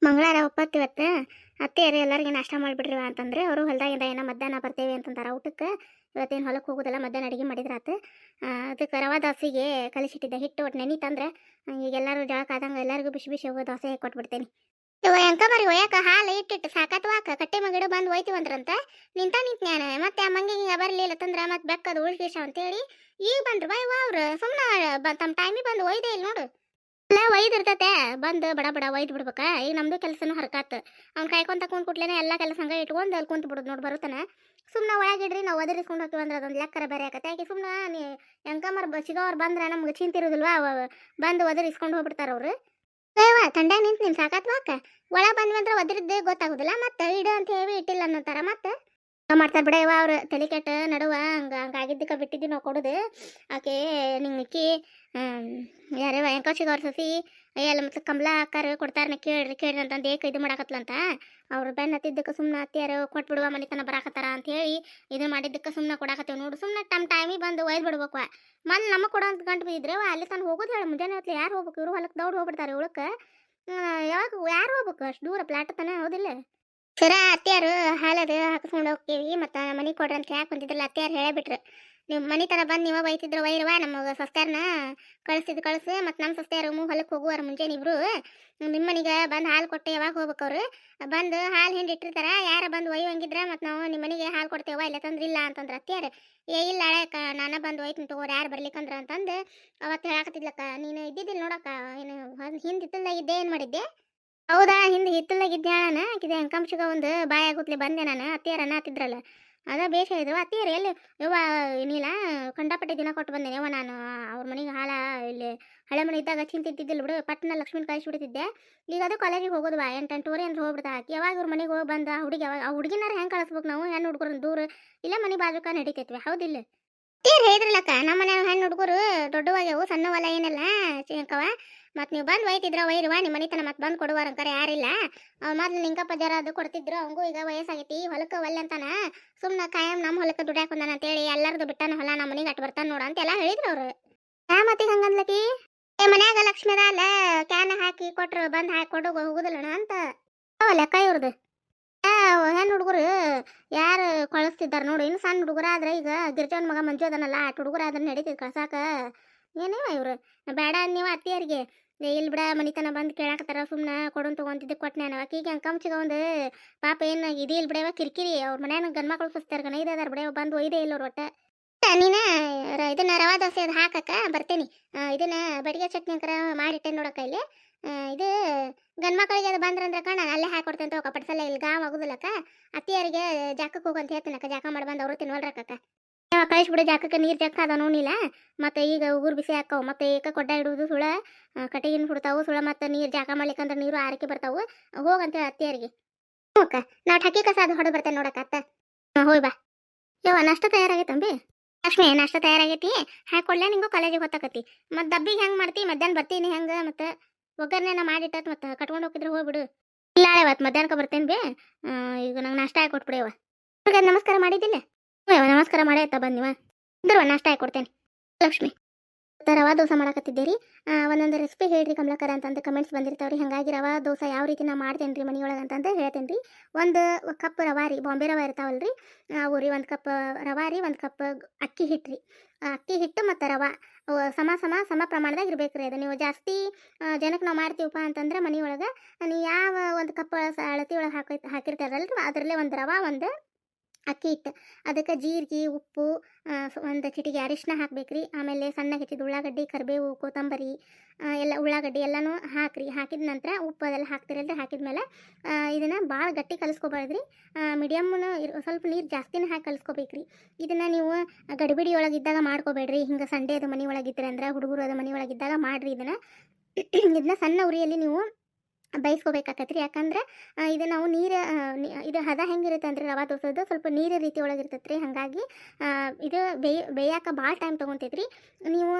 ಮಂಗಳವಾರ ಒಪ್ಪತ್ತು ಇವತ್ತು ಅತ್ತೆಯರು ಎಲ್ಲರಿಗೆ ನಾಷ್ಟ ಮಾಡಿಬಿಡ್ರಿ ಅಂತಂದ್ರೆ ಅವರು ಹೊಲದಾಗಿಂದ ಏನೋ ಮಧ್ಯಾಹ್ನ ಬರ್ತೇವೆ ಅಂತಂತಾರೆ ಊಟಕ್ಕೆ. ಇವತ್ತೇನು ಹೊಲಕ್ಕೆ ಹೋಗೋದಲ್ಲ, ಮಧ್ಯಾಹ್ನ ಅಡುಗೆ ಮಾಡಿದ್ರಾತು. ಅದಕ್ಕೆ ರವಾ ದೋಸೆಗೆ ಕಲಿಸಿಟ್ಟಿದ್ದೆ ಹಿಟ್ಟು ಒಟ್ಟು ನೆನಿತಂದ್ರೆ ಈಗ ಎಲ್ಲರೂ ಜಳಕ ಆದಂಗೆ ಎಲ್ಲರಿಗೂ ಬಿಸಿ ಬಿಸಿ ಹೋಗೋ ದೋಸೆ ಕೊಟ್ಬಿಡ್ತೇನೆ. ಇವ ಎಂಕ ಮರಿ ಒಯ್ಯಾಕ ಹಾಲು ಇಟ್ಟಿಟ್ಟು ಸಾಕತ್ವಾಕ ಕಟ್ಟೆ ಮಗಿಡು ಬಂದು ಒಯ್ತೀವಂದ್ರಂತ ನಿಂತ ನಾನು ಮತ್ತೆ ಆ ಮಂಗಿಗೆ ಬರಲಿಲ್ಲ ತಂದ್ರೆ ಮತ್ತೆ ಬೆಕ್ಕದು ಉಳ್ಕೇಶ ಅಂತೇಳಿ ಈಗ ಬಂದ್ರು ಬಾ ಅವ್ರು ಸುಮ್ಮನೆ ತಮ್ಮ ಟೈಮಿಗೆ ಬಂದು ಒಯ್ದೇ ಇಲ್ಲ ನೋಡು. ಇಲ್ಲ ಒಯ್ದಿರ್ತತೆ ಬಂದು ಬಡ ಬಡ ಒಯ್ದು ಬಿಡ್ಬೇಕ. ಈಗ ನಮ್ದು ಕೆಲಸನೂ ಹರ್ಕಾತ್. ಅವ್ನು ಕಾಯ್ಕೊಂತ ಕುಂತ್ ಕುಟ್ಲೇನೆ ಎಲ್ಲ ಕೆಲಸ ಹಂಗೆ ಇಟ್ಕೊಂಡು ಅಲ್ಲಿ ಕುಂತು ಬಿಡೋದು ನೋಡಿ ಬರುತ್ತಾನೆ. ಸುಮ್ಮನೆ ಒಳಗಿಡ್ರಿ ನಾವು ಒದರಿಸ್ಕೊಂಡು ಹೋಗ್ತೀವಿ ಅಂದ್ರೆ ಅದೊಂದು ಲೆಕ್ಕರ ಬೇರೆ ಆಕತ್ತೆ. ಯಾಕೆ ಸುಮ್ಮನೆ ನೀ ಎಂಕಮ್ಮರ್ ಸಿಗೋರು ಬಂದ್ರೆ ನಮ್ಗೆ ಚಿಂತಿರೋದಿಲ್ವಾ, ಬಂದು ಒದರಿಸ್ಕೊಂಡು ಹೋಗ್ಬಿಡ್ತಾರೆ ಅವರು. ಏವಾ ತಂಡ್ಯಾಗ ನಿಂತು ನಿನ್ ಸಾಕತ್ವಾಕ ಒಳ ಬಂದ್ವಂದ್ರೆ ಒದರಿದ್ದೇ ಗೊತ್ತಾಗೋದಿಲ್ಲ. ಮತ್ತೆ ಇಡು ಅಂತ ಹೇಳಿ ಇಟ್ಟಿಲ್ಲ ಅನ್ನೋತಾರ ಮತ್ತೆ ಮಾಡ್ತಾರೆ ಬಿಡ. ಇವ ಅವ್ರು ತಲೆ ಕೆಟ್ಟ ನಡುವ ಹಂಗಾಗಿದ್ದಕ್ಕೆ ಬಿಟ್ಟಿದ್ದೀವಿ ನಾವು ಕೊಡೋದು. ಆಕೆ ನಿಂಗೆ ಯಾರೇ ಎಂಕೋಚಿಗೆ ಅವ್ರ ಸಸಿ ಎಲ್ಲ ಮತ್ತೆ ಕಮಲಾ ಅಕ್ಕಾರ ಕೊಡ್ತಾರ ಕೇಳ್ರಿ ಅಂತಂದು ಏಕ ಇದು ಮಾಡಾಕತ್ಲಂತ. ಅವ್ರು ಬೆನ್ನ ಹತ್ತಿದ್ದಕ್ಕೆ ಸುಮ್ಮನೆ ಅತ್ತಿಯಾರು ಕೊಟ್ಬಿಡುವ ಮನೆತನ ಬರಾಕತ್ತಾರ ಅಂತ ಹೇಳಿ ಇದನ್ನ ಮಾಡಿದ್ದಕ್ಕೆ ಸುಮ್ಮನೆ ಕೊಡಾಕತ್ತೇವೆ ನೋಡು. ಸುಮ್ಮನೆ ಟೈಮಿಗೆ ಬಂದು ಒಯ್ದು ಬಿಡ್ಬೇಕು. ಮನೆ ನಮಗೆ ಕೊಡೋ ಅಂತ ಗಂಟು ಬಿದ್ದರೆ ಅಲ್ಲಿ ತಾನು ಹೋಗೋದು ಹೇಳಿ ಮುಂಜಾನೆ ಹೊತ್ತು ಯಾರು ಹೋಗ್ಬೇಕು? ಇವರು ಹೊಲಕ್ಕೆ ದೌಡ್ ಹೋಗ್ಬಿಡ್ತಾರೆ ಇವಳಕ್ಕೆ. ಯಾವಾಗ ಯಾರು ಹೋಗ್ಬೇಕು ಅಷ್ಟು ದೂರ ಪ್ಲಾಟ್ ತಾನೆ ಹೌದಿಲ್ಲ? ಸರ ಅತ್ತೆಯಾರು ಹಾಲದು ಹಾಕಿಸ್ಕೊಂಡು ಹೋಗ್ತೀವಿ ಮತ್ತು ಮನೆ ಕೊಡ್ರಿ ಅಂತ ಯಾಕೆ ಬಂದಿದ್ರಲ್ಲ ಅತ್ತೆಯಾರು ಹೇಳಬಿಟ್ರು. ನೀವು ಮನೆ ತನ ಬಂದು ನೀವ ಬೈತಿದ್ರು ವೈರವ ನಮಗೆ ಸಸ್ತ್ಯಾರನ್ನ ಕಳಿಸು ಮತ್ತು ನಮ್ಮ ಸಸ್ತ್ಯಾರು ಹೊಲಕ್ಕೆ ಹೋಗುವಾರ ಮುಂಜಾನೆ ಇಬ್ರು ನಿಮ್ಮ ಮನೆಗೆ ಬಂದು ಹಾಲು ಕೊಟ್ಟು ಯಾವಾಗ ಹೋಗ್ಬೇಕು ಅವ್ರು ಬಂದು ಹಾಲು ಹಿಂಡಿ ಇಟ್ಟಿರ್ತಾರ. ಯಾರ ಬಂದು ಒಯ್ಯಂಗಿದ್ರೆ ಮತ್ತು ನಾವು ನಿಮ್ಮ ಮನೆಗೆ ಹಾಲು ಕೊಡ್ತೇವ ಇಲ್ಲ ತಂದ್ರಿಲ್ಲ ಅಂತಂದ್ರೆ ಅತ್ತೆಯಾರು ಇಲ್ಲ ಹಳೆಯಕ್ಕ ನಾನು ಬಂದು ಒಯ್ತೀನಿ ತಗೋರು ಯಾರು ಬರ್ಲಿಕ್ಕಂದ್ರೆ ಅಂತಂದು ಅವತ್ತು ಹೇಳಾಕತ್ತಿದ್ಲಕ್ಕ. ನೀನು ಇದ್ದಿದ್ದಿಲ್ಲ ನೋಡಕ್ಕ, ಏನು ಹಿಂದೆ ಹಿತ್ತಲ್ದಾಗಿದ್ದೆ ಏನು ಮಾಡಿದ್ದೆ? ಹೌದಾ, ಹಿಂದೆ ಹಿತ್ತಲ್ದಾಗಿದ್ದೆ ನಾನು ಆಕಿದೆ ಅಂಕಾಂಶಗ ಒಂದು ಬಾಯಿ ಆಗುತ್ತಲೆ ಬಂದೆ ನಾನು. ಅತ್ತಿಯಾರ ಅನ್ನತ್ತಿದ್ರಲ್ಲ ಅದ ಬೇಷ ಇದ್ವು. ಅತ್ತಿಯಾರು ಎಲ್ಲಿ ಯವ್ವ ಏನಿಲ್ಲ ಕಂಡಪಟ್ಟೆ ದಿನ ಕೊಟ್ಟು ಬಂದೇನೆ ಯವ್ವ ನಾನು ಅವ್ರ ಮನೆಗೆ ಹಾಲ ಇಲ್ಲಿ ಹಳೆ ಮನೆ ಇದ್ದಾಗ ಚಿಂತಿದ್ದಿಲ್ಲ ಬಿಡು. ಪಟ್ಟಣ ಲಕ್ಷ್ಮೀನ ಕಳಿಸ್ಬಿಡ್ತಿದ್ದೆ. ಈಗ ಅದು ಕಾಲೇಜಿಗೆ ಹೋಗೋದು ಬಾ 8-8:30 ಅಂದ್ರೆ ಹೋಗ್ಬಿಡ್ತಾ ಆಕಿ. ಯಾವಾಗ ಇವ್ರ ಮನೆಗೆ ಹೋಗಿ ಬಂದು ಆ ಹುಡುಗಿ ಯಾವಾಗ ಆ ಹುಡುಗಿನಾರ ಹೆಂಗೆ ಕಳಿಸ್ಬೇಕು ನಾವು? ಹೆಣ್ಣು ಹುಡುಗರು ದೂರ ಇಲ್ಲ ಮನೆ ಬಾಜುಕ ನಡೀತೈತ್ವಿ ಹೌದಿಲ್ಲ? ತೀರ್ ಹೇಳಿದ್ರಲ್ಲಕ್ಕ ನಮ್ಮ ಮನೆ ಹೆಣ್ಣು ಹುಡುಗರು ದೊಡ್ಡವಾಗ್ಯವು ಸಣ್ಣವಲ್ಲ ಏನೆಲ್ಲ ಚಿಕ್ಕವ. ಮತ್ತು ನೀವು ಬಂದು ಒಯ್ತಿದ್ರ ವೈರುವ ನಿಮ್ಮ ಮನೆತನ ಮತ್ತೆ ಬಂದು ಕೊಡುವಾರ ಅಂತಾರೆ ಯಾರಿಲ್ಲ. ಮೊದ್ಲು ನಿಂಕಪ್ಪ ಜರ ಅದು ಕೊಡ್ತಿದ್ರು. ಅವಂಗೂ ಈಗ ವಯಸ್ಸಾಗೈತಿ ಹೊಲಕ್ಕೆ ಒಲ್ಲೆ ಅಂತಾನ. ಸುಮ್ಮನೆ ಕಾಯಂ ನಮ್ಮ ಹೊಲಕ್ಕೆ ದುಡ್ಯಾಕ ಬಂದಾನ ಅಂತೇಳಿ ಎಲ್ಲರದು ಬಿಟ್ಟಾನ ಹೊಲ ನಮ್ಮ ಮನೆಗೆ ಅಟ್ಟು ಬರ್ತಾನೆ ನೋಡ ಅಂತೆಲ್ಲ ಹೇಳಿದ್ರು ಅವರು. ಮತ್ತೀಗ ಹಂಗಂದ್ಲಕಿ ಮನ್ಯಾಗ ಲಕ್ಷ್ಮೀದ ಅಲ್ಲ ಕ್ಯಾನ್ ಹಾಕಿ ಕೊಟ್ರು ಬಂದು ಹಾಕಿ ಕೊಡು ಹೋಗುದಿಲ್ಲಣ ಅಂತ ಲೆಕ್ಕ ಇವ್ರದ್ದು. ಹೆಣ್ಣು ಹುಡುಗರು ಯಾರು ಕಳಿಸ್ತಿದ್ದಾರೆ ನೋಡು. ಇನ್ನು ಸಣ್ಣ ಹುಡುಗರ ಆದ್ರೆ ಈಗ ಗಿರ್ಜವನ ಮಗ ಮಂಜು ಅದನ್ನಲ್ಲ ಅಷ್ಟು ಹುಡುಗರ ಆದ್ರೆ ನಡೀತಿದ್ ಕಳ್ಸಾಕ. ಏನೇವ ಇವ್ರು ಬೇಡ ನೀವು ಅತ್ತಿಯರಿಗೆ ಇಲ್ಲಿ ಬಿಡ ಮನಿತನ ಬಂದು ಕೇಳಾಕತ್ತಾರ ಸುಮ್ಮನೆ ಕೊಡೋನ್ ತಗೊಂತಿದ್ದೆ ಕೊಟ್ಟನೆ ಅನ್ನೋ ಆಕಿಗೆ ಅಂಕಂಚಿಗ ಒಂದು ಪಾಪ ಏನು ಇದೇ ಇಲ್ಲಿ ಬಿಡವ ಕಿರಿಕಿರಿ. ಅವ್ರ ಮನ್ಯಾನ ಗಂಡು ಮಕ್ಳು ಫಸ್ತಾರ ಗಣ ಇದಾರ ಬಿಡವ ಬಂದು ಒಯ್ದೇ ಇಲ್ಲ ಅವ್ರು ಒಟ್ಟ. ನೀನು ಇದನ್ನ ರವಾ ದೋಸೆ ಅದು ಹಾಕಕ್ಕ ಬರ್ತೇನೆ. ಇದನ್ನ ಬಡಿಗೆ ಚಟ್ನಿ ಅಂಕರ ಮಾಡಿಟ್ಟೆ ನೋಡಕ್ಕ ಇಲ್ಲಿ. ಇದು ಗಂಡು ಮಕ್ಕಳಿಗೆ ಅದು ಬಂದ್ರಂದ್ರೆ ಕಣ ಅಲ್ಲೇ ಹಾಕೊಡ್ತೇನೆ ತಗೋ ಪಡ್ಸಲ್ಲ ಇಲ್ಲಿ ಗಾಮ್ ಆಗುದಿಲ್ಲಕ್ಕ. ಅತ್ತಿಯರಿಗೆ ಜಾಕಕ್ಕೆ ಹೋಗಂತ ಹೇಳ್ತೀನಕ್ಕ. ಜಾಕ ಮಾಡಿ ಬಂದು ಅವರು ತಿನ್ವಲ್ರಕ್ಕ. ಕಳಿಸ್ಬಿಡು ಜಾಕಕ್ಕೆ ನೀರು ಜಕ್ಕ ಅದ ನೋಡಿಲ್ಲ. ಮತ್ತೆ ಈಗ ಉಗುರು ಬಿಸಿ ಹಾಕವು ಮತ್ತೆ ಏಕ ಕೊಡ್ಡ ಇಡುವುದು ಸುಳ ಕಟ್ಟಿಗಿನ ಹುಡ್ತಾವು ಸುಳ ಮತ್ತೆ ನೀರು ಜಾಕ ಮಾಡ್ಲಿಕ್ಕಂದ್ರೆ ನೀರು ಆರಕ್ಕೆ ಬರ್ತಾವು ಹೋಗಂತ ಅತ್ತಿಯರಿಗೆ. ಅಕ್ಕ ನಾವು ಠಕ್ಕಿ ಕಸ ಅದು ಹೊಡೆ ಬರ್ತೇನೆ ನೋಡಕ್ಕ ಅತ್ತ. ಹೋಯ್ ಬಾ ಯವ್ವ ನಾಷ್ಟ ತಯಾರಾಗೈತಂಬಿ. ಲಕ್ಷ್ಮಿ ನಾಷ್ಟ ತಯಾರಾಗೈತಿ ಹಾಕೊಡ್ಲ ನಿಂಗೂ ಕಾಲೇಜಿಗೆ ಹೊತ್ತಾಕತಿ. ಮತ್ತು ಡಬ್ಬಿಗೆ ಹೆಂಗೆ ಮಾಡ್ತಿ ಮಧ್ಯಾಹ್ನ ಬರ್ತೀನಿ ಹೆಂಗೆ ಮತ್ತೆ ಒಗ್ಗರಣೆನ ಮಾಡಿಟ್ಟತ್ ಮತ್ತೆ ಕಟ್ಕೊಂಡು ಹೋಗಿದ್ರೆ ಹೋಗ್ಬಿಡು. ಇಲ್ಲ ಇವತ್ತು ಮಧ್ಯಾಹ್ನಕ್ಕೆ ಬರ್ತೇನೆ ಬೇ. ಈಗ ನಂಗೆ ನಾಷ್ಟ ಹಾಕಿ ಕೊಟ್ಬಿಡೇವ. ನಮಸ್ಕಾರ ಮಾಡಿದ್ದಿಲ್ಲ? ನಮಸ್ಕಾರ ಮಾಡೇ ಆಯ್ತಾ ಬಂದಿವ ಇದ್ರವ ನಾಷ್ಟ ಹಾಕಿ ಕೊಡ್ತೇನೆ. ಲಕ್ಷ್ಮಿ ರವಾ ದೋಸೆ ಮಾಡಕತ್ತಿದ್ದೀರಿ ಒಂದೊಂದು ರೆಸಿಪಿ ಹೇಳ್ರಿ ಕಮಲಾಕರ ಅಂತಂದು ಕಮೆಂಟ್ಸ್ ಬಂದಿರ್ತಾವ್ರಿ. ಹಾಗಾಗಿ ರವಾ ದೋಸೆ ಯಾವ ರೀತಿ ನಾ ಮಾಡ್ತೇನೆ ರೀ ಮನೆಯೊಳಗೆ ಅಂತಂದು ಹೇಳ್ತೇನೆ ರೀ. ಒಂದು ಕಪ್ ರವಾ ರೀ ಬಾಂಬೆ ರವಾ ಇರ್ತಾವಲ್ರಿ ಅವು ರೀ. ಒಂದು ಕಪ್ ರವಾ ರೀ, ಒಂದು ಕಪ್ ಅಕ್ಕಿ ಹಿಟ್ಟು ರೀ. ಅಕ್ಕಿ ಹಿಟ್ಟು ಮತ್ತು ರವಾ ಸಮ ಪ್ರಮಾಣದಾಗ ಇರ್ಬೇಕು ರೀ. ಅದು ನೀವು ಜಾಸ್ತಿ ಜನಕ್ಕೆ ನಾವು ಮಾಡ್ತೀವಪ್ಪ ಅಂತಂದ್ರೆ ಮನೆಯೊಳಗೆ ನೀವು ಯಾವ ಒಂದು ಕಪ್ ಅಳತಿ ಒಳಗೆ ಹಾಕಿರ್ತಾರಲ್ರಿ ಅದರಲ್ಲೇ ಒಂದು ರವಾ ಒಂದು ಅಕ್ಕಿ ಹಿಟ್ಟು ಅದಕ್ಕೆ ಜೀರಿಗೆ ಉಪ್ಪು ಒಂದು ಚಿಟಿಗೆ ಅರಿಶಿನ ಹಾಕ್ಬೇಕ್ರಿ. ಆಮೇಲೆ ಸಣ್ಣ ಹೆಚ್ಚಿದ ಉಳ್ಳಾಗಡ್ಡಿ ಕರಿಬೇವು ಕೊತ್ತಂಬರಿ ಎಲ್ಲ ಉಳ್ಳಾಗಡ್ಡಿ ಎಲ್ಲನೂ ಹಾಕ್ರಿ. ಹಾಕಿದ ನಂತರ ಉಪ್ಪು ಅದೆಲ್ಲ ಹಾಕ್ತಿರಲ್ರಿ. ಹಾಕಿದ್ಮೇಲೆ ಇದನ್ನು ಭಾಳ ಗಟ್ಟಿ ಕಲಿಸ್ಕೊಬಾರ್ದ್ರಿ. ಮೀಡಿಯಮ್ನು ಸ್ವಲ್ಪ ನೀರು ಜಾಸ್ತಿನೇ ಹಾಕಿ ಕಲಿಸ್ಕೋಬೇಕ್ರಿ. ಇದನ್ನು ನೀವು ಗಡಿಬಿಡಿ ಒಳಗಿದ್ದಾಗ ಮಾಡ್ಕೋಬೇಡ್ರಿ. ಹಿಂಗೆ ಸಂಡೇ ಅದು ಮನೆ ಒಳಗಿದ್ದೀರ ಅಂದ್ರೆ ಹುಡುಗರು ಅದು ಮನೆ ಒಳಗಿದ್ದಾಗ ಮಾಡಿರಿ. ಇದನ್ನ ಸಣ್ಣ ಉರಿಯಲ್ಲಿ ನೀವು ಬೇಯಿಸ್ಕೋಬೇಕಾಕತ್ರಿ. ಯಾಕಂದ್ರೆ ಇದು ನಾವು ನೀರು ಇದು ಹದ ಹೆಂಗಿರುತ್ತೆ ಅಂದರೆ ರವಾ ದೋಸೆದು ಸ್ವಲ್ಪ ನೀರು ರೀತಿ ಒಳಗಿರ್ತೈತೆ ರೀ. ಹಾಗಾಗಿ ಇದು ಬೇಯಾಕ ಭಾಳ ಟೈಮ್ ತೊಗೊತೈತ್ರಿ. ನೀವು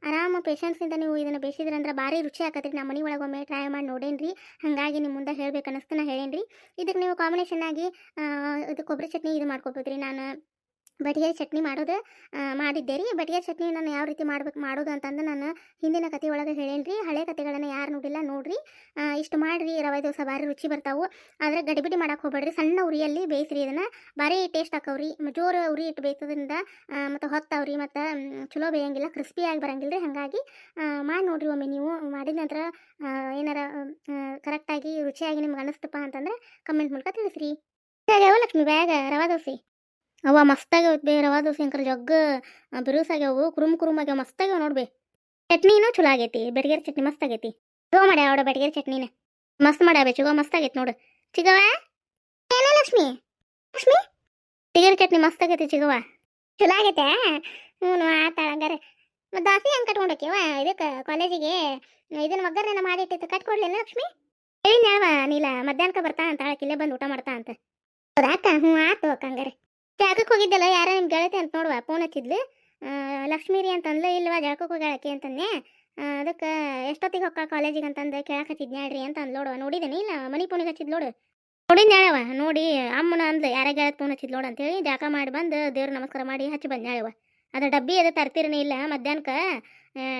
ಆರಾಮ ಪೇಷನ್ಸಿಂದ ನೀವು ಇದನ್ನು ಬೇಯಿಸಿದ್ರಿ ಅಂದ್ರೆ ಭಾರಿ ರುಚಿ ಆಕತ್ರಿ. ನಮ್ಮ ಮನೆ ಒಳಗೆ ಒಮ್ಮೆ ಟ್ರೈ ಮಾಡಿ ನೋಡೇನ್ರಿ. ಹಾಗಾಗಿ ನಿಮ್ಮ ಮುಂದೆ ಹೇಳ್ಬೇಕು ಅನ್ನಿಸ್ತು ನಾ ಹೇಳೇನ್ರಿ. ಇದಕ್ಕೆ ನೀವು ಕಾಂಬಿನೇಷನ್ ಆಗಿ ಇದು ಕೊಬ್ಬರಿ ಚಟ್ನಿ ಇದು ಮಾಡ್ಕೊಬೋದ್ರಿ. ನಾನು ಬಟಿಗೆ ಚಟ್ನಿ ಮಾಡೋದು ಮಾಡಿದ್ದೆ ರೀ. ಬಟಿಗೆ ಚಟ್ನಿ ನಾನು ಯಾವ ರೀತಿ ಮಾಡೋದು ಅಂತಂದು ನಾನು ಹಿಂದಿನ ಕತೆ ಒಳಗೆ ಹೇಳೇನಿ ರೀ. ಹಳೆ ಕತೆಗಳನ್ನು ಯಾರು ನೋಡಿಲ್ಲ ನೋಡ್ರಿ. ಇಷ್ಟು ಮಾಡಿರಿ, ರವೆ ದೋಸೆ ಭಾರಿ ರುಚಿ ಬರ್ತಾವು. ಆದರೆ ಗಡಿಬಿಡಿ ಮಾಡಕ್ಕೆ ಹೋಗ್ಬೇಡ್ರಿ, ಸಣ್ಣ ಉರಿಯಲ್ಲಿ ಬೇಯಿಸ್ರಿ. ಇದನ್ನು ಭಾರಿ ಟೇಸ್ಟ್ ಆಕವ್ರಿ. ಜೋರು ಉರಿ ಇಟ್ಟು ಬೇಯಿಸೋದ್ರಿಂದ ಮತ್ತು ಹೊತ್ತಾವ್ರಿ, ಮತ್ತು ಚಲೋ ಬೇಯಂಗಿಲ್ಲ, ಕ್ರಿಸ್ಪಿಯಾಗಿ ಬರಂಗಿಲ್ಲ ರೀ. ಹಾಗಾಗಿ ಮಾಡಿ ನೋಡ್ರಿ ಒಮ್ಮೆ. ನೀವು ಮಾಡಿದ ನಂತರ ಏನಾರ ಕರೆಕ್ಟಾಗಿ ರುಚಿಯಾಗಿ ನಿಮ್ಗೆ ಅನಿಸ್ತಪ್ಪ ಅಂತಂದ್ರೆ ಕಮೆಂಟ್ ಮೂಲಕ ತಿಳಿಸ್ರಿ. ಆಗ್ಯಾವ ಲಕ್ಷ್ಮಿ ಬ್ಯಾಗ ರವೆ ದೋಸೆ? ಅವ ಮಸ್ತಾಗ್ಯಾವ ಬೇ ರವಾ ದೋಸೆ ಅಂಕರ್. ಜಗ್ಗ ಬಿರುಸಾಗ್ಯಾವು, ಕುರುಮ್ ಆಗ್ಯಾವ, ಮಸ್ತಾಗ್ಯಾವ ನೋಡ್ಬೇ. ಚಟ್ನಿನೂ ಚಲೋ ಆಗೈತಿ, ಬೆಟಗೇರಿ ಚಟ್ನಿ ಮಸ್ತ್ ಆಗೈತಿ. ಚಲೋ ಮಾಡ್ಯಾವ ಅವಡ ಬೆಟಗೇರಿ ಚಟ್ನಿನ ಮಸ್ತ್ ಮಾಡ್ಯಾವ. ಚಿಗೋ ಮಸ್ತ್ ಆಗೈತಿ ನೋಡು ಚಿಗವ. ಏನ ಲಕ್ಷ್ಮಿ? ಲಕ್ಷ್ಮಿ ಬೆಟಗೇರಿ ಚಟ್ನಿ ಮಸ್ತ್ ಆಗೈತಿ ಚಿಗವ. ಚಲೋ ಆಗೈತೆ? ಹ್ಞೂ ಆತಾಳ ಹಂಗಾರೆ. ಮತ್ತು ದೋಸೆ ಹೆಂಗೆ ಕಟ್ಕೊಂಡೋಕ್ಯವ ಇದಕ್ಕೆ ಕಾಲೇಜಿಗೆ? ಇದನ್ನ ಒಗ್ಗರಣೆನ ಮಾಡಿಟ್ಟಿತ್ತು ಕಟ್ಕೊಡ್ಲೇನ ಲಕ್ಷ್ಮಿ? ಹೇಳಿನ ಯಾವ ನೀಲ ಮಧ್ಯಾಹ್ನಕ್ಕೆ ಬರ್ತಾ ಅಂತ ಇಲ್ಲೇ ಬಂದು ಊಟ ಮಾಡ್ತಾ ಅಂತ. ಹೌದಾತ? ಹ್ಞೂ ಆತು ಹಂಗಾರೆ. ಜಾಗಕ್ಕೆ ಹೋಗಿದ್ದಲ್ಲ, ಯಾರ ನಿಮ್ಮ ಗೆಳತಿ ಅಂತ ನೋಡುವ ಫೋನ್ ಹಚ್ಚಿದ್ಲು. ಲಕ್ಷ್ಮೀ ರೀ ಅಂತಂದ್ಲು. ಇಲ್ವಾ ಜಾಗಕ್ಕೆ ಹೋಗ್ಯಾಳಕ್ಕೆ ಅಂತಂದೆ. ಅದಕ್ಕೆ ಎಷ್ಟೊತ್ತಿಗೆ ಹೊಕ್ಕ ಕಾಲೇಜಿಗೆ ಅಂತಂದು ಕೇಳಕ್ಕೆ ಹಚ್ಚಿದ್ ನ್ಯಾಡ್ರಿ ಅಂತ ಅಂದ್ ನೋಡುವ. ನೋಡಿದೇನೆ ಇಲ್ಲ ಮನಿ ಫೋನಿಗೆ ಹಚ್ಚಿದ್ ನೋಡು. ನೋಡಿದ್ ನ್ಯಾಳವ ನೋಡಿ ಅಮ್ಮನ ಅಂದ್ಲು ಯಾರ ಗೆಳತ್ ಫೋನ್ ಹಚ್ಚಿದ್ ನೋಡು ಅಂತೇಳಿ ಜಾಕ ಮಾಡಿ ಬಂದು ದೇವ್ರ ನಮಸ್ಕಾರ ಮಾಡಿ ಹಚ್ಚಿ ಬಂದು ನ್ಯಾಳವ. ಅದು ಡಬ್ಬಿ ಅದು ತರ್ತಿರನೇ ಇಲ್ಲ ಮಧ್ಯಾಹ್ನಕ್ಕೆ,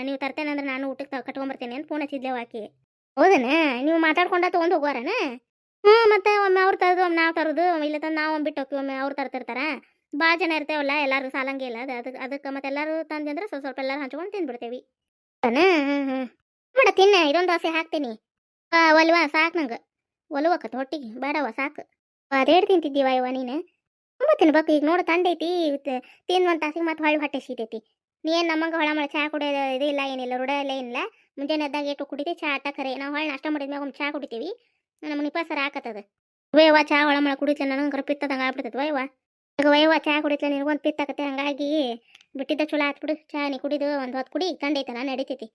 ನೀವು ತರ್ತೇನೆ ಅಂದ್ರೆ ನಾನು ಊಟಕ್ಕೆ ಕಟ್ಕೊಂಬರ್ತೇನೆ ಅಂತ ಫೋನ್ ಹಚ್ಚಿದ್ಲೇವ ಆಕಿ. ಹೌದನ? ನೀವು ಮಾತಾಡ್ಕೊಂಡ ತೊಗೊಂಡು ಹೋಗೋರನ? ಹ್ಞೂ ಮತ್ತೆ ಒಮ್ಮೆ ಅವ್ರು ತರೋದು ಒಮ್ಮೆ ನಾವು ತರೋದು, ಇಲ್ಲ ತಂದು ನಾವು ಒಮ್ಮೆ ಬಿಟ್ಟು ಹೋಗ್ತೀವಿ, ಒಮ್ಮೆ ಅವ್ರು ತರ್ತಿರ್ತಾರೆ. ಭಾಳ ಜನ ಇರ್ತೇವಲ್ಲ, ಎಲ್ಲರೂ ಸಾಲಂಗೆ ಇಲ್ಲ. ಅದಕ್ಕೆ ಮತ್ತೆ ಎಲ್ಲರೂ ತಂದ್ರೆ ಸ್ವಲ್ಪ ಎಲ್ಲರೂ ಹಂಚ್ಕೊಂಡು ತಿಂದ್ಬಿಡ್ತೇವೆ. ಹ್ಞೂ ಬೇಡ ತಿನ್ನ, ಇದೊಂದು ದೋಸೆ ಹಾಕ್ತೀನಿ. ಒಲ್ವಾ ಸಾಕು ನಂಗೆ, ಒಲವಕ್ಕತ್ತು ಹೊಟ್ಟಿಗೆ ಬೇಡವ ಸಾಕು. ಅದೇಡು ತಿಂತಿದ್ದೀವ ಇವ ನೀನು? ತುಂಬ ತಿನ್ಬೇಕು. ಈಗ ನೋಡು ತಂಡೈತಿ, ತಿಂದು ಒಂದು ತಾಸಿಗೆ ಮತ್ತೆ ಹೊಳ್ಳಿ ಹೊಟ್ಟೆ ಸೀತೈತಿ. ನೀನು ನಮ್ಮಂಗೆ ಹೊಳ ಮಳೆ ಚಹಾ ಕುಡಿಯೋದು ಇದು ಇಲ್ಲ, ಏನಿಲ್ಲ, ರೂಢ ಎಲ್ಲ ಏನಿಲ್ಲ. ಮುಂಜಾನೆ ಎದ್ದಾಗ ಏಟು ಕುಡಿತೀವಿ ಚಹಾ ಅಟ್ಟ ಖರೆ. ನಾವು ಹೊಳ್ಳಿ ನಾಷ್ಟ ಮಾಡಿದ್ಮ್ಯಾಗ ಒಂದು ಚಹಾ ಕುಡಿತೀವಿ, ನಮಗೆ ನಿಪಾಸರ ಹಾಕತ್ತದ. ವಯವ್ವ ಚಹಾ ಹೊಳ ಮಳೆ ಕುಡಿತ್ಲೆ ನನಗೆ ಪಿತ್ತದಂಗೆ ಆಗ್ಬಿಡ್ತೈತೆ ವಯವ್ವ. ಈಗ ವಯವ್ವ ಚಹಾ ಕುಡಿತ್ಲೆ ನಿನಗೊಂದು ಪಿತ್ತಾಕತ್ತೆ. ಹಾಗಾಗಿ ಬಿಟ್ಟಿದ್ದ ಚಲೋ ಆತ್ ಬಿಡು. ಚಹಾ ನೀ ಕುಡಿದು ಒಂದು ಹೊತ್ತು ಕುಡಿ, ತಂಡೈತೆ ನಾನು ನಡೀತೈತಿ.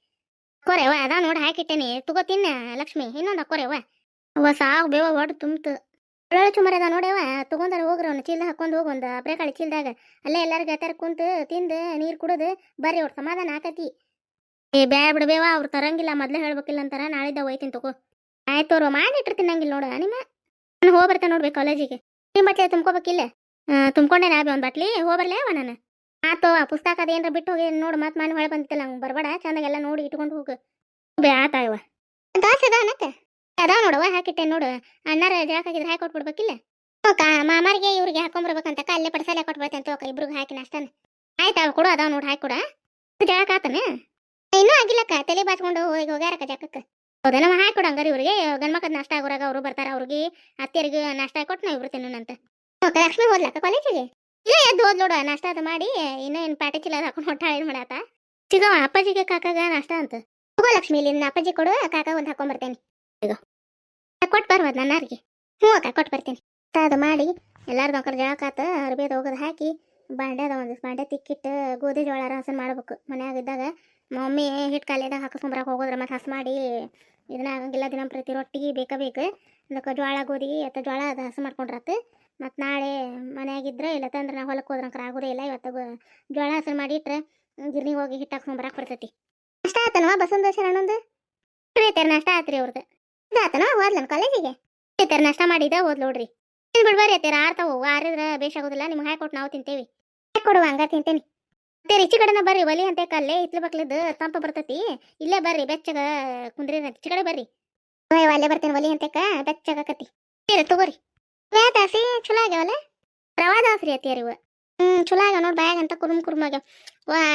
ಅಕ್ಕೋರೆವ ಅದ ನೋಡಿ ಹಾಕಿಟ್ಟೇನಿ, ತಗೋತಿನ್ನ ಲಕ್ಷ್ಮಿ. ಇನ್ನೊಂದು ಅಕ್ಕೋರೆವ ಅವ ಸಾವು ಬೇವ ಒಟ್ಟು ತುಂಬ್ತು. ಒಳ್ಳೊಳ್ಳೆ ಚುಮರ ಅದ ನೋಡ್ಯವ. ತೊಗೊಂಡಾರ ಹೋಗ್ರಿ, ಅವ್ನು ಚೀಲ್ದಾಗ ಹಾಕೊಂಡು ಹೋಗಿ ಒಂದು ಅಬ್ರೆಕಾಳಿ ಚೀಲ್ದಾಗ. ಅಲ್ಲೇ ಎಲ್ಲರೂ ಗೆಳತಾರ ಕುಂತು ತಿಂದು ನೀರು ಕುಡಿದು ಬರ್ರಿ, ಅವ್ರು ಸಮಾಧಾನ ಆಕತಿ. ಏ ಬ್ಯಾಡ ಬಿಡ್ಬೇವ, ಅವ್ರು ತರಂಗಿಲ್ಲ, ಮೊದಲೇ ಹೇಳ್ಬೇಕಿಲ್ಲ ಅಂತಾರ. ನಾಳಿದ್ದ ಒಯ್ತೀನಿ ತಗೋ. ಆಯ್ತು ಅವ್ರು ಮಾಡಿಟ್ರು ತಿನ್ನಂಗಿಲ್ಲ ನೋಡು ನಿಮ್ಮ. ನಾನು ಹೋಗಿ ಬರ್ತೇನೆ ನೋಡ್ಬೇಕು ಕಾಲೇಜಿಗೆ. ನಿಮ್ಮ ಬಟ್ಲೆ ತುಂಬ್ಕೋಬೇಕಿಲ್ಲ? ತುಂಬ್ಕೊಂಡೆ ನಾ ಒಂದು ಬಟ್ಲಿ ಹೋಗ್ಬರ್ಲೇವ ನಾನು. ಆತೋ ಆ ಪುಸ್ತಕ ಅದೇನಾರ ಬಿಟ್ಟು ಹೋಗಿ ನೋಡು, ಮತ್ತೆ ಮನೆ ಹೊಳೆ ಬಂದಿತ್ತಲ್ಲ ಹಂಗೆ ಬರಬೇಡ, ಚಂದಾಗೆಲ್ಲ ನೋಡಿ ಇಟ್ಕೊಂಡು ಹೋಗು. ಬೇ ಆತಾಯವ ದಾಸ ಅದ ಅನ್ನತ್ತೆ ಅದಾವ ನೋಡವ, ಹಾಕಿಟ್ಟೇನು ನೋಡು. ಅಣ್ಣಾರ ಜಾಕಾಗಿದ್ರೆ ಹಾಕಿ ಕೊಟ್ಬಿಡ್ಬೇಕಿಲ್ಲ? ಮಾಮಾರಿಗೆ ಇವ್ರಿಗೆ ಹಾಕೊಂಬರ್ಬೇಕಂತ ಅಲ್ಲೇ ಪಡಿಸಲ್ಲ ಕೊಟ್ಬಿಡ್ತೇನೆ ತೋಕ ಇಬ್ರಿಗೆ ಹಾಕಿ ನಾಷ್ಟಾನ. ಆಯ್ತು ಅವು ಕೊಡು, ಅದಾವ ನೋಡಿ ಹಾಕಿ ಕೊಡ. ಜಾಕ ಆತನ ಇನ್ನೂ ಆಗಿಲ್ಲಕ್ಕ, ತಲೆ ಬಾಚ್ಕೊಂಡು ಹೋಗಿ ಹೋಗ್ಯಾರಕ್ಕ ಜಾಕಕ್ಕೆ. ಹೌದಾ? ನಮ್ಮ ಹಾಕಿ ಕೊಡು ಹಂಗಾರೆ ಇವ್ರಿಗೆ. ಗಂಡ್ಮಕ್ಳು ನಾಷ್ಟ ಆಗೋರಾಗ ಅವರು ಬರ್ತಾರೆ, ಅವ್ರಿಗೆ ಅತ್ತೆಯರಿಗೆ ನಾಷ್ಟ ಕೊಟ್ಟು ನಾ ಇಬ್ರು ತಿನ್ನೋಣಂತ. ಓಕೆ ಲಕ್ಷ್ಮಿ ಹೋದ್ಲಕ್ಕ ಕಾಲೇಜಿಗೆ? ಇಲ್ಲ ಎದ್ದು ಹೋದ್ ನೋಡು, ನಾಷ್ಟ ಅದು ಮಾಡಿ. ಇನ್ನೂ ಏನು ಪ್ಯಾಟೆ ಚೀಲ ಹಾಕೊಂಡು ಹೊಟ್ಟ ಏನು ಮಾಡಾತ. ಸಿಗವ ಅಪ್ಪಾಜಿಗೆ ಕಾಕಾಗ ನಾಷ್ಟ ಅಂತ. ಹೋಗೋ ಲಕ್ಷ್ಮಿ, ಇಲ್ಲಿ ನಿನ್ನ ಅಪ್ಪಾಜಿ ಕೊಡು, ಕಾಕ ಒಂದು ಹಾಕೊಂಬರ್ತೇನೆ. ಈಗ ಕೊಟ್ಟು ಬರ್ಬೋದು ನನ್ನಾರಿಗೆ. ಹ್ಞೂ ಅಕ್ಕ ಕೊಟ್ಟು ಬರ್ತೇನೆ. ಅದು ಮಾಡಿ ಎಲ್ಲಾರ್ದು ಅಂಕರ್ ಜಳಕಾತ ಅರ್ಬೇದು ಹೋಗೋದು ಹಾಕಿ ಬಾಂಡ್ಯದ ಒಂದಿಷ್ಟು ಬಾಂಡೆ ತಿಕ್ಕಿಟ್ಟು ಗೋಧಿ ಜೋಳ ಹಸನ್ ಮಾಡ್ಬೇಕು. ಮನ್ಯಾಗ ಇದ್ದಾಗ ಮಮ್ಮಿ ಹಿಟ್ಟು ಕಾಲಿದಾಗ ಹಾಕಿಸ್ಕೊಂಬರಕ್ಕೆ ಹೋಗೋದ್ರ ಮತ್ತೆ ಹಸಿ ಮಾಡಿ ಇದನ್ನ ಆಗಂಗಿಲ್ಲ. ದಿನಂಪ್ರತಿ ರೊಟ್ಟಿಗೆ ಬೇಕು. ಅದಕ್ಕೆ ಜೋಳ ಗೋಧಿ ಅಥವಾ ಜೋಳ ಅದು ಹಸು ಮಾಡ್ಕೊಂಡ್ರತ್ತು. ಮತ್ತು ನಾಳೆ ಮನೆಯಾಗಿದ್ರೆ ಇಲ್ಲ ತಂದ್ರೆ ನಾವು ಹೊಲಕ್ಕೆ ಹೋದ್ರಂಕರ ಆಗೋದೇ ಇಲ್ಲ. ಇವತ್ತು ಜೋಳ ಹಸರು ಮಾಡಿಟ್ರೆ ಗಿರ್ನಿಗೆ ಹೋಗಿ ಹಿಟ್ಟು ಹಾಕ್ಸ್ಕೊಂಬರಕ್ಕೆ ಬರ್ತೈತಿ. ನಾಷ್ಟ ಆತನವ ಬಸಂತ ಶರಣೊಂದು ಐತಾರ ನಾಷ್ಟ ಆತ್ರಿ ಅವ್ರದ್ದು. ಇದು ಆತನವ ಹೋದ್ಲನ್ ಕಾಲೇಜಿಗೆ? ಐತಾರ ನಾಷ್ಟ ಮಾಡಿದ ಹೋದ್ ನೋಡ್ರಿ. ಏನು ಬಿಡ್ಬಾರಿ ಐತಾರ ಆರ್ತಾವು, ಆರಿದ್ರೆ ಬೇಷಾಗೋದಿಲ್ಲ. ನಿಮ್ಗೆ ಹಾಕಿ ಕೊಟ್ಟು ನಾವು ತಿಂತೇವಿ. ಹಾಕಿ ಕೊಡುವ ಹಂಗ ತಿಂತೇನೆ. ಮತ್ತೆ ಈಚೆ ಕಡೆನ ಬರ್ರಿ, ಒಲಿ ಅಂತ ಕಲ್ಲೇ ಇತ್ಲು ಬಕ್ಲದ್ದು ತಂಪ ಬರ್ತೈತಿ. ಇಲ್ಲೇ ಬರ್ರಿ ಬೆಚ್ಚಗ ಕುಂದ್ರಿ ಈಚೆ ಕಡೆ ಬರ್ರಿ. ಅಲ್ಲೇ ಬರ್ತೇನೆ ಒಲಿ ಅಂತಕ ಬೆಚ್ಚಗಾಕತಿ. ತಗೋರಿ. ದಾಸಿ ಚಲೋ ಆಗ್ಯಾವಲ್ಲ, ರವಾ ದಾಸ್ರಿ ಅತ್ತಿಯಾರ ಇವ. ಚಲೋ ಆಗ್ಯಾವ ನೋಡಿ, ಬಾಯಾಗ ಅಂತ ಕುರುಮ್ ಆಗ್ಯಾವ.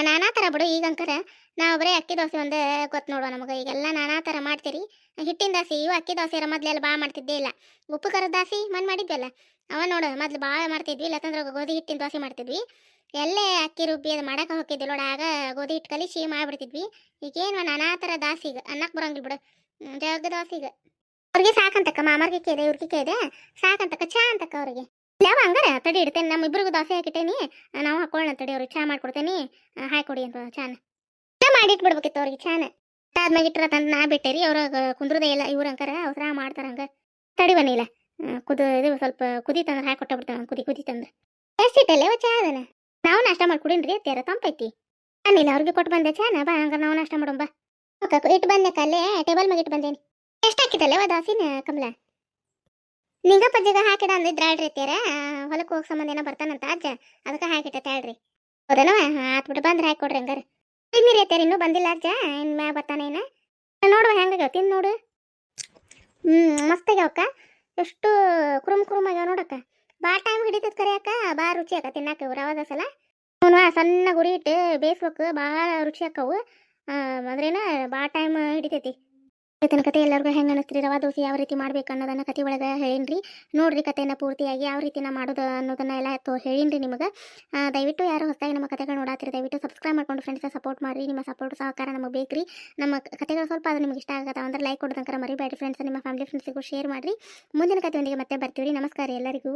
ನಾನಾ ಥರ ಬಿಡು. ಈಗಂಕರ ನಾವು ಬರೀ ಅಕ್ಕಿ ದೋಸೆ ಒಂದೇ ಗೊತ್ತು ನೋಡುವ ನಮಗೆ. ಈಗೆಲ್ಲ ನಾನಾ ಥರ ಮಾಡ್ತೀರಿ. ಹಿಟ್ಟಿನ ದಾಸಿ ಇವು ಅಕ್ಕಿ ದೋಸೆ ಮೊದಲೆಲ್ಲ ಭಾಳ ಮಾಡ್ತಿದ್ದೇ ಇಲ್ಲ. ಉಪ್ಪು ಖಾರದ ದಾಸಿ ಮಣ್ಣು ಮಾಡಿದ್ವಲ್ಲ ಅವ ನೋಡು ಮೊದ್ಲು ಭಾಳ ಮಾಡ್ತಿದ್ವಿ. ಇಲ್ಲಂತಂದ್ರೆ ಗೋಧಿ ಹಿಟ್ಟಿನ ದೋಸೆ ಮಾಡ್ತಿದ್ವಿ. ಎಲ್ಲೇ ಅಕ್ಕಿ ರುಬ್ಬಿ ಅದು ಮಾಡಕ್ಕೆ ಹೋಗಿದ್ವಿ ನೋಡು, ಆಗ ಗೋಧಿ ಹಿಟ್ಟು ಕಲಿಸಿ ಮಾಡಿಬಿಡ್ತಿದ್ವಿ. ಈಗೇನು ನಾನಾ ಥರ ದಾಸಿ ಈಗ ಅನ್ನಕ್ಕೆ ಬರೋಂಗಿಲ್ಲ ಬಿಡು. ಜಗ್ಗ ದೋಸೆ ಈಗ ಅವ್ರಿಗೆ ಸಾಕಂತಕ್ಕ. ಮಾಮಾರ್ಗೆ ಕೇದೆ ಇವ್ರಿಗೆ ಕೇದೆ ಸಾಕಂತಕ್ಕ. ಚಾ ಅಂತಕ್ಕ ಅವ್ರಿಗೆ. ಯಾವ ಹಂಗಾರೆ ತಡಿ ಇಡ್ತೇನೆ. ನಮ್ಮ ಇಬ್ಬರಿಗೂ ದೋಸೆ ಹಾಕಿಟ್ಟೇನಿ, ನಾವು ಹಾಕೊಳ್ಳೋಣ ತಡಿ. ಅವ್ರಿಗೆ ಚಾ ಮಾಡ್ಕೊಡ್ತೇನೆ, ಹಾಕೊಡಿ ಅಂತ ಚಾನ ಮಾಡಿಟ್ಬಿಡ್ಬೇಕಿತ್ತು ಅವ್ರಿಗೆ. ಚಾನ ಆದ್ಮ್ಯಾಗ ಇಟ್ಟರ ತಂದು ನಾ ಬಿಟ್ಟೇರಿ. ಅವ್ರಾಗ ಕುಂದ್ರದೇ ಇಲ್ಲ ಇವ್ರ ಅಂಕಾರ ಅವಸರ ಮಾಡ್ತಾರಂಗ. ತಡಿ ಬನ್ನಿಲ್ಲ ಇದು ಸ್ವಲ್ಪ ಕುದಿ ತಂದ್ರೆ ಹಾಕಿ ಕೊಟ್ಟ ಬಿಡ್ತಾನೆ. ಕುದಿ ತಂದ್ರೆ ಎಷ್ಟಿಟ್ಟಲ್ಲ ಚಾ ಅದನ. ನಾವು ನಾಷ್ಟ ಮಾಡಿ ಕುಡೀನ್ರಿ ಅತ್ಯಾರ ತಂಪೈತಿ. ಅನ್ನಿಲ್ಲ ಅವ್ರಿಗೆ ಕೊಟ್ಟು ಬಂದೆ ಚಾನ. ಬಾ ಹಂಗಾರೆ ನಾವು ನಾಷ್ಟ ಮಾಡೋಣ ಬಾ. ಇಟ್ಟು ಬಂದೆ ಕಲ್ಲೇ ಟೇಬಲ್ ಮ್ಯಾಗ ಇಟ್ಟು ಬಂದೇನಿ. ಎಷ್ಟು ಹಾಕಿತ್ತಲ್ಲ ದಾಸಿನ ಕಮಲ? ನಿಂಗಪ್ಪಜ್ಜಿಗ ಹಾಕಿಡ ಅಂದಿದ್ರ ಹೇಳ್ರಿ ಅತ್ತೀರ ಹೊಲಕ್ಕೆ ಹೋಗೋ ಸಂಬಂಧ ಏನೋ ಬರ್ತಾನಂತ ಅಜ್ಜ ಅದಕ್ಕೆ ಹಾಕಿಟ್ಟೆ ಹೇಳ್ರಿ ಹೌದನವ ಆತ್ಬಿಟ್ಟು ಬಂದ್ರೆ ಹಾಕಿ ಕೊಡ್ರಿ ಹಂಗಾರೆ ತಿನ್ನಿರಿ ಅತ್ತೀರ ಇನ್ನೂ ಬಂದಿಲ್ಲ ಅಜ್ಜ ಇನ್ನು ಮ್ಯಾಗ ಬರ್ತಾನೇನ ನೋಡುವ ಹೆಂಗಾಗ್ಯಾವ ತಿಂದು ನೋಡು ಮಸ್ತ್ ಆಗ್ಯಾವಕ್ಕ ಎಷ್ಟು ಕುರುಮ್ ಕುರುಮ್ ಆಗ್ಯಾವ ನೋಡಕ್ಕ ಬಾ ಟೈಮ್ ಹಿಡಿತದ ಕರಿಯಾಕ ಬಾ ರುಚಿ ಆಕ ತಿನ್ನಾಕ ರವಾದ ಸಲ ಅವನು ಸಣ್ಣ ಗುರಿ ಇಟ್ಟು ಬೇಯಿಸ್ಬೇಕು ಭಾಳ ರುಚಿ ಆಕ್ಕವು ಅಂದ್ರೇನ ಬಾ ಟೈಮ್ ಹಿಡಿತೈತಿ ಇವತ್ತಿನ ಕತೆ ಎಲ್ಲರಿಗೂ ಹೆಂಗೆ ಅನಿಸ್ತೀರಿ ರವಾ ದೋಸೆ ಯಾವ ರೀತಿ ಮಾಡ್ಬೇಕು ಅನ್ನೋದನ್ನ ಕತೆ ಒಳಗೆ ಹೇಳೀನಿ ನೋಡ್ರಿ ಕತೆನ ಪೂರ್ತಿಯಾಗಿ ಯಾವ ರೀತಿ ನಾ ಮಾಡೋದು ಅನ್ನೋದನ್ನ ಎಲ್ಲ ಹೇಳೀನಿ ನಿಮಗೆ ದಯವಿಟ್ಟು ಯಾರು ಹೊಸದಾಗಿ ನಮ್ಮ ಕತೆಗಳು ನೋಡಾತಿರಿ ದಯವಿಟ್ಟು ಸಬ್ಸ್ಕ್ರೈಬ್ ಮಾಡ್ಕೊಂಡು ಫ್ರೆಂಡ್ಸ್ ಸಪೋರ್ಟ್ ಮಾಡಿರಿ ನಿಮ್ಮ ಸಪೋರ್ಟ್ ಸಹಕಾರ ನಮಗೆ ಬೇಕ್ರಿ ನಮ್ಮ ಕತೆಗಳು ಸ್ವಲ್ಪ ಅದು ನಿಮ್ಗೆ ಇಷ್ಟ ಆಗತ್ತೆ ಅಂದ್ರೆ ಲೈಕ್ ಕೊಡೋದಂಕರ ಮರಿಬೇಡಿ ಫ್ರೆಂಡ್ಸ್ ನಿಮ್ಮ ಫ್ಯಾಮಿಲಿ ಫ್ರೆಂಡ್ಸಿಗೂ ಶೇರ್ ಮಾಡಿರಿ ಮುಂದಿನ ಕತೆಯೊಂದಿಗೆ ಮತ್ತೆ ಬರ್ತೀವಿ ನಮಸ್ಕಾರ ಎಲ್ಲರಿಗೂ